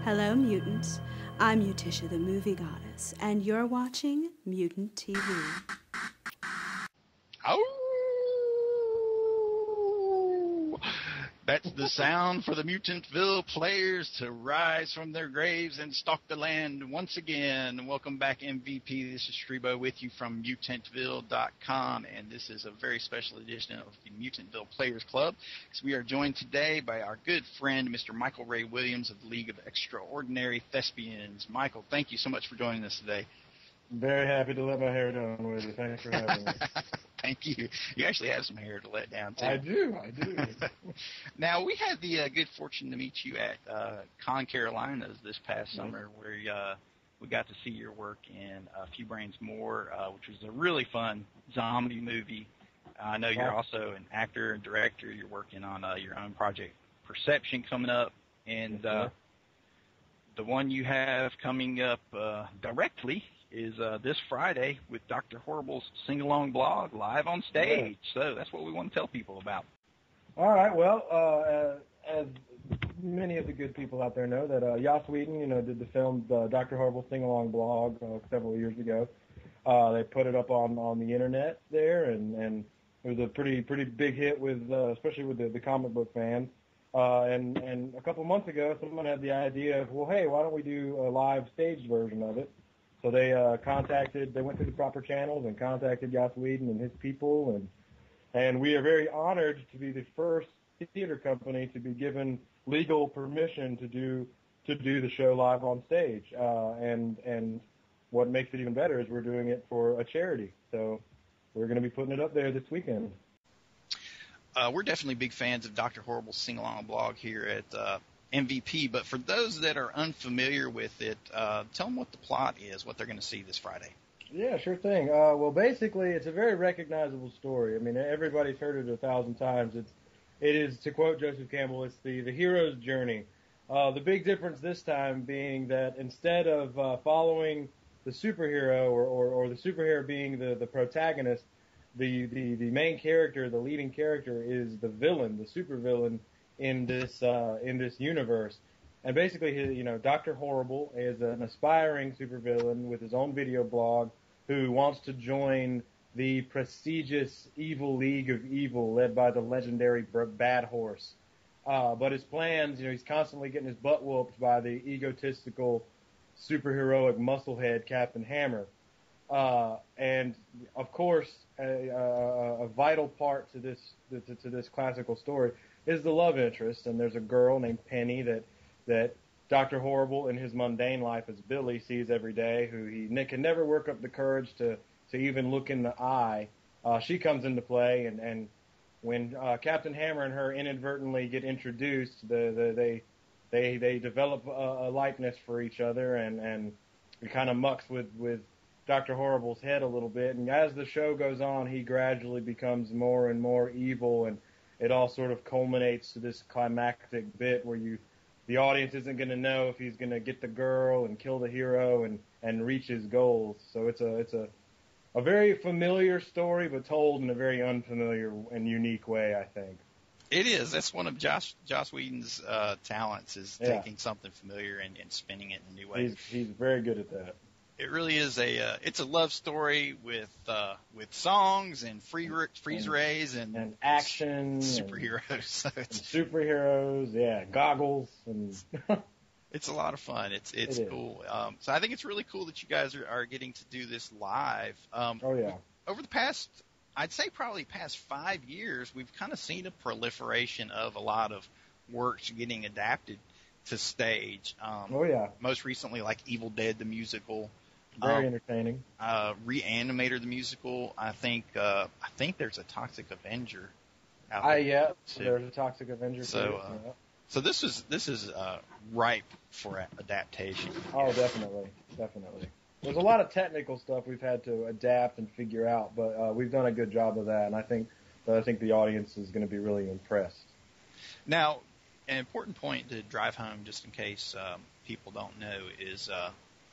Hello, mutants. I'm Utisha, the movie goddess, and you're watching Mutant TV. Oh! That's the sound for the Mutantville players to rise from their graves and stalk the land once again. Welcome back, MVP. This is Strebo with you from Mutantville.com, and this is a very special edition of the Mutantville Players Club. So we are joined today by our good friend, Mr. Michael Ray Williams of the League of Extraordinary Thespians. Michael, thank you so much for joining us today. Very happy to let my hair down with you. Thanks for having me. Thank you. You actually have some hair to let down, too. I do. Now, we had the good fortune to meet you at Con Carolinas this past summer, where we got to see your work in A Few Brains More, which was a really fun zombie movie. I know you're also an actor and director. You're working on your own project, Perception, coming up. And the one you have coming up directly is this Friday with Dr. Horrible's SingAlong blog live on stage. So that's what we want to tell people about. All right. Well, as many of the good people out there know, that Joss Whedon, did the film Dr. Horrible's SingAlong blog several years ago. They put it up on the internet there, and it was a pretty big hit with especially with the comic book fans. And a couple months ago, someone had the idea of, well, hey, why don't we do a live staged version of it? So they went through the proper channels and contacted Joss Whedon and his people, and we are very honored to be the first theater company to be given legal permission to do the show live on stage. And what makes it even better is we're doing it for a charity. So we're going to be putting it up there this weekend. We're definitely big fans of Dr. Horrible's Sing-Along blog here at MVP, but for those that are unfamiliar with it, tell them what the plot is, what they're going to see this Friday. Yeah, sure thing. Well, basically, it's a very recognizable story. I mean, everybody's heard it 1,000 times. It is, to quote Joseph Campbell, it's the hero's journey. The big difference this time being that instead of following the superhero or the superhero being the protagonist, the main character, the leading character, is the villain, the supervillain in this universe. And basically, Dr. Horrible is an aspiring supervillain with his own video blog who wants to join the prestigious Evil League of Evil led by the legendary Bad Horse. But his plans, he's constantly getting his butt whooped by the egotistical, superheroic musclehead Captain Hammer. And of course, a vital part to this classical story is the love interest, and there's a girl named Penny that Dr. Horrible in his mundane life as Billy sees every day, who he can never work up the courage to even look in the eye. She comes into play, and when Captain Hammer and her inadvertently get introduced, they develop a likeness for each other, and it kind of mucks with Dr. Horrible's head a little bit. And as the show goes on, he gradually becomes more and more evil, and it all sort of culminates to this climactic bit where the audience isn't going to know if he's going to get the girl and kill the hero and reach his goals. So it's a very familiar story, but told in a very unfamiliar and unique way, I think. It is. That's one of Joss Whedon's talents, is taking something familiar and spinning it in a new way. He's very good at that. It really is it's a love story with songs and freeze rays and action, superheroes. And superheroes, goggles, and it's a lot of fun. It's cool. So I think it's really cool that you guys are getting to do this live. Over the past, I'd say probably past 5 years, we've kind of seen a proliferation of a lot of works getting adapted to stage. Most recently, like Evil Dead the musical. Very entertaining. Reanimator the musical. I think there's a Toxic Avenger out there. There's a Toxic Avenger. So this is ripe for adaptation. Oh, definitely. There's a lot of technical stuff we've had to adapt and figure out, but we've done a good job of that, and I think the audience is going to be really impressed. Now, an important point to drive home, just in case people don't know, is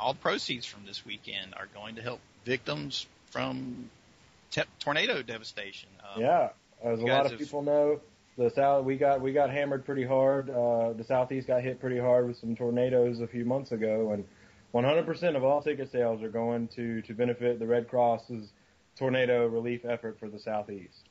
all the proceeds from this weekend are going to help victims from tornado devastation. As a lot of people know, The South, we got hammered pretty hard. The Southeast got hit pretty hard with some tornadoes a few months ago, and 100% of all ticket sales are going to benefit the Red Cross's tornado relief effort for the Southeast.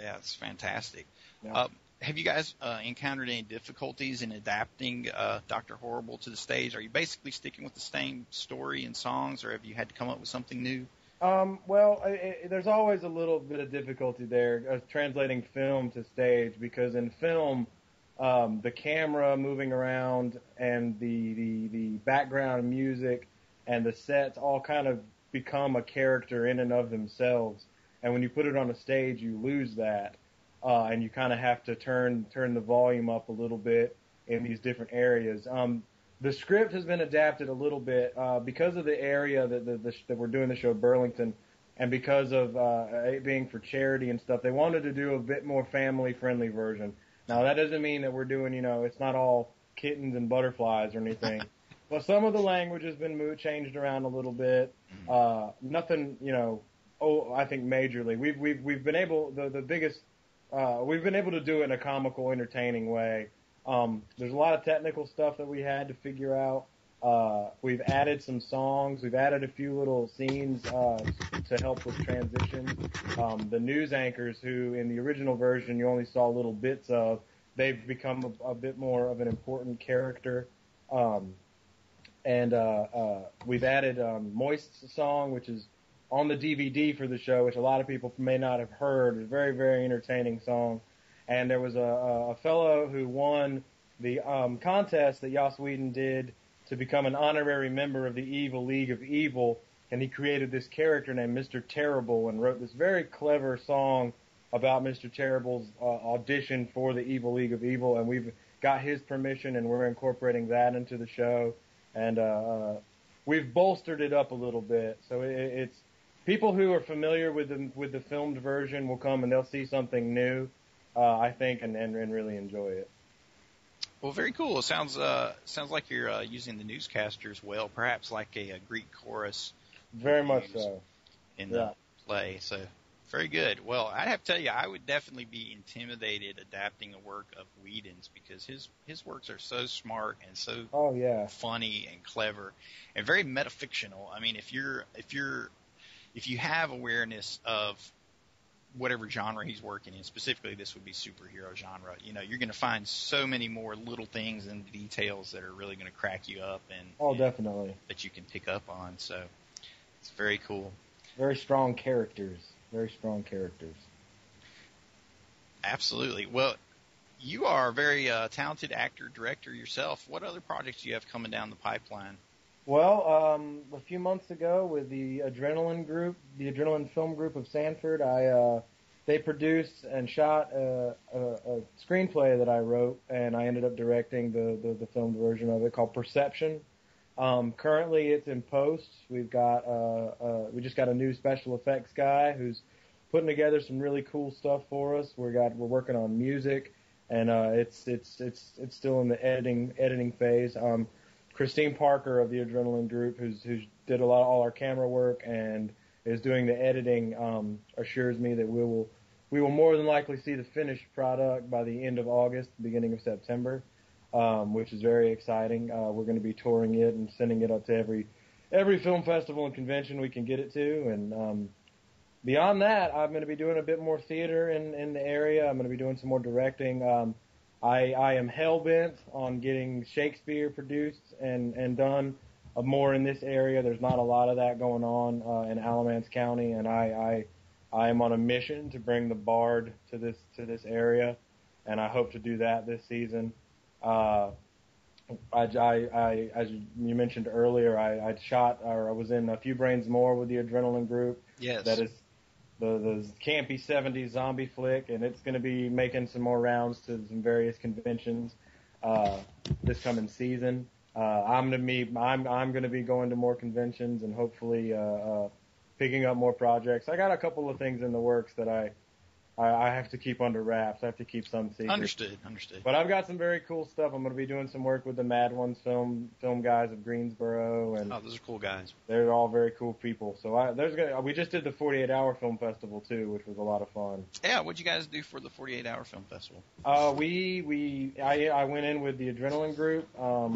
Yeah, it's fantastic. Yeah. Have you guys encountered any difficulties in adapting Dr. Horrible to the stage? Are you basically sticking with the same story and songs, or have you had to come up with something new? Well, there's always a little bit of difficulty there translating film to stage, because in film, the camera moving around and the background music and the sets all kind of become a character in and of themselves. And when you put it on a stage, you lose that, and you kind of have to turn the volume up a little bit in these different areas. The script has been adapted a little bit because of the area that we're doing the show, Burlington, and because of it being for charity and stuff. They wanted to do a bit more family-friendly version. Now, that doesn't mean that we're doing, it's not all kittens and butterflies or anything. But some of the language has been changed around a little bit. Nothing, I think majorly. We've been able we've been able to do it in a comical, entertaining way. There's a lot of technical stuff that we had to figure out. We've added some songs. We've added a few little scenes to help with transitions. The news anchors, who in the original version you only saw little bits of, they've become a bit more of an important character. And we've added Moist's song, which is on the DVD for the show, which a lot of people may not have heard. It's a very, very entertaining song. And there was a fellow who won the contest that Joss Whedon did to become an honorary member of the Evil League of Evil, and he created this character named Mr. Terrible and wrote this very clever song about Mr. Terrible's audition for the Evil League of Evil, and we've got his permission, and we're incorporating that into the show, and we've bolstered it up a little bit. So it's people who are familiar with the filmed version will come and they'll see something new, I think, and really enjoy it. Well, very cool. It sounds like you're using the newscasters well, perhaps like a Greek chorus. Very much so. In the play, so very good. Well, I'd have to tell you, I would definitely be intimidated adapting a work of Whedon's, because his works are so smart and so funny and clever and very metafictional. I mean, if you have awareness of whatever genre he's working in, specifically this would be superhero genre, you're going to find so many more little things and details that are really going to crack you up and definitely that you can pick up on. So it's very cool. Very strong characters. Very strong characters. Absolutely. Well, you are a very talented actor, director yourself. What other projects do you have coming down the pipeline? Well, a few months ago with the Adrenaline Group, the Adrenaline Film Group of Sanford, they produced and shot a screenplay that I wrote, and I ended up directing the filmed version of it, called Perception. Currently, it's in post. We just got a new special effects guy who's putting together some really cool stuff for us. We're working on music, and it's still in the editing phase. Christine Parker of the Adrenaline Group, who did all our camera work and is doing the editing, assures me that we will more than likely see the finished product by the end of August, beginning of September, which is very exciting. We're going to be touring it and sending it up to every film festival and convention we can get it to. And beyond that, I'm going to be doing a bit more theater in the area. I'm going to be doing some more directing. I am hell-bent on getting Shakespeare produced and done more in this area. There's not a lot of that going on in Alamance County, and I am on a mission to bring the Bard to this area, and I hope to do that this season. As you mentioned earlier, I was in A Few Brains More with the Adrenaline Group. Yes. That is the campy 70s zombie flick, and it's going to be making some more rounds to some various conventions this coming season. I'm going to be going to more conventions and hopefully picking up more projects. I got a couple of things in the works that I have to keep under wraps. I have to keep some secret. Understood. But I've got some very cool stuff. I'm going to be doing some work with the Mad Ones film guys of Greensboro, and those are cool guys. They're all very cool people. So we just did the 48-hour film festival too, which was a lot of fun. Yeah, what'd you guys do for the 48-hour film festival? I went in with the Adrenaline group.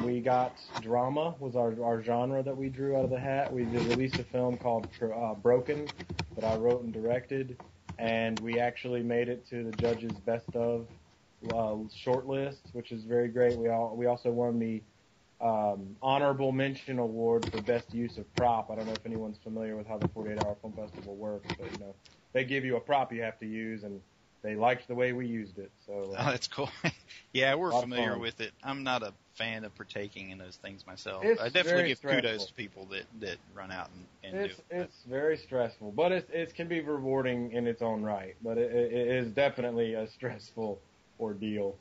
We got drama was our genre that we drew out of the hat. We released a film called Broken that I wrote and directed. And we actually made it to the judges' best of short list, which is very great. We also won the honorable mention award for best use of prop. I don't know if anyone's familiar with how the 48-hour film festival works, but they give you a prop you have to use, and they liked the way we used it. So that's cool. Yeah, we're familiar with it. I'm not a fan of partaking in those things myself. I definitely give kudos to people that run out and do it. It's very stressful, but it can be rewarding in its own right. But it is definitely a stressful ordeal.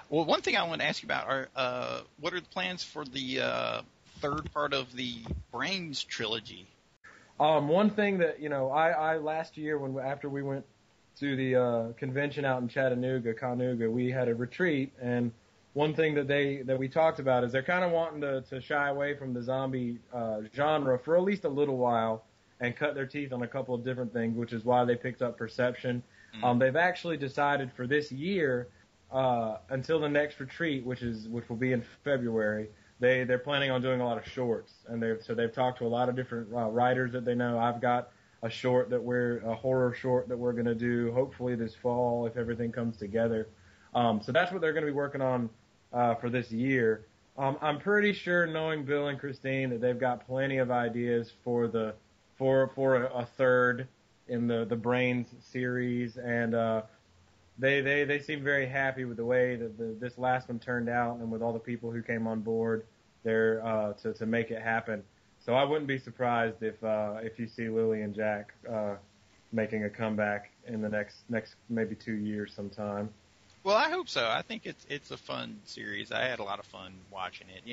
Well, one thing I want to ask you about are what are the plans for the third part of the Brains Trilogy? One thing that I last year after we went to the convention out in Chattanooga, we had a retreat, and one thing that we talked about is they're kind of wanting to shy away from the zombie genre for at least a little while and cut their teeth on a couple of different things, which is why they picked up Perception. They've actually decided for this year, until the next retreat, which will be in February, they're planning on doing a lot of shorts, and they've talked to a lot of different writers that they know. I've got a horror short that we're going to do hopefully this fall if everything comes together. So that's what they're going to be working on for this year. I'm pretty sure, knowing Bill and Christine, that they've got plenty of ideas for a third in the Brains series, and they seem very happy with the way that this last one turned out, and with all the people who came on board there to make it happen. So I wouldn't be surprised if you see Lily and Jack making a comeback in the next maybe 2 years sometime. Well, I hope so. I think it's a fun series. I had a lot of fun watching it.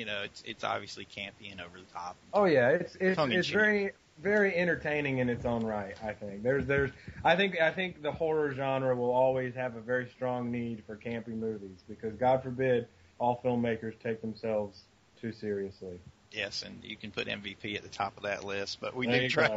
It's obviously campy and over the top. Oh yeah, it's very very entertaining in its own right. I think I think the horror genre will always have a very strong need for campy movies, because God forbid all filmmakers take themselves too seriously. Yes, and you can put MVP at the top of that list, but we do try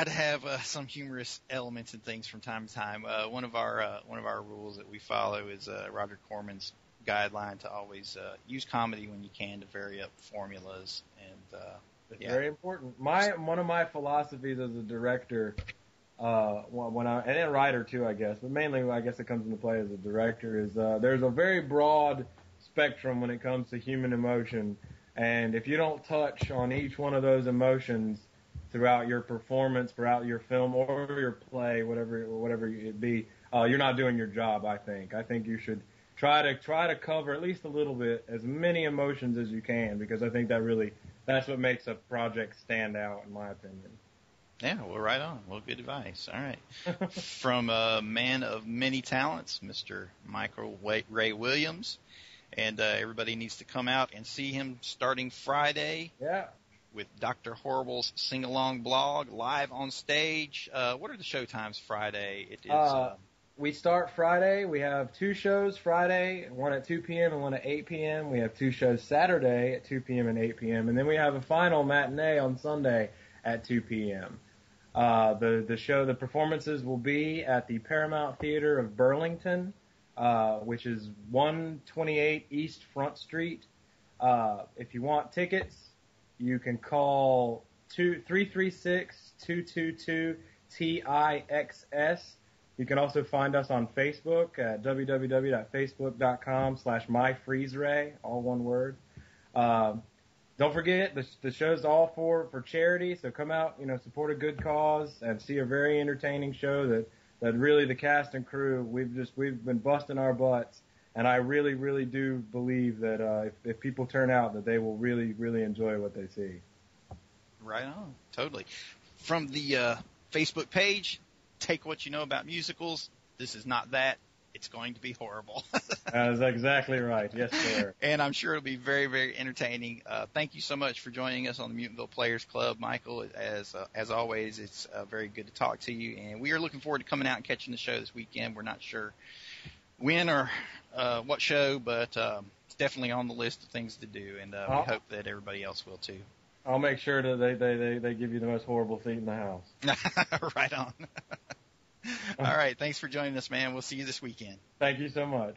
to have some humorous elements and things from time to time. One of our rules that we follow is Roger Corman's guideline to always use comedy when you can to vary up formulas, and it's very important. One of my philosophies as a director, and a writer too, I guess, but mainly I guess it comes into play as a director, is there's a very broad spectrum when it comes to human emotion, and if you don't touch on each one of those emotions throughout your performance, throughout your film or your play, whatever it be, you're not doing your job. I think you should try to cover at least a little bit, as many emotions as you can, because I think that's what makes a project stand out, in my opinion. Yeah, well, right on. Well, good advice. All right. From a man of many talents, Mr. Michael Ray Williams. And everybody needs to come out and see him starting Friday. Yeah. With Dr. Horrible's SingAlong blog, live on stage. What are the show times Friday? It is. We start Friday. We have 2 shows Friday, one at 2 p.m. and one at 8 p.m. We have 2 shows Saturday at 2 p.m. and 8 p.m. And then we have a final matinee on Sunday at 2 p.m. The performances will be at the Paramount Theater of Burlington, which is 128 East Front Street. If you want tickets, you can call 336-222-TIXS. You can also find us on Facebook at www.facebook.com/myfreezeray, all one word. Don't forget, the show's all for charity, so come out, support a good cause and see a very entertaining show that really the cast and crew, we've been busting our butts, and I really, really do believe that if people turn out, that they will really, really enjoy what they see. Right on, totally. From the Facebook page, take what you know about musicals. This is not that. it's going to be horrible. That's exactly right. Yes, sir. And I'm sure it'll be very, very entertaining. Thank you so much for joining us on the Mutantville Players Club, Michael. As always, it's very good to talk to you. And we are looking forward to coming out and catching the show this weekend. We're not sure when or what show, but it's definitely on the list of things to do. And we hope that everybody else will too. I'll make sure that they give you the most horrible seat in the house. Right on. All right. Thanks for joining us, man. We'll see you this weekend. Thank you so much.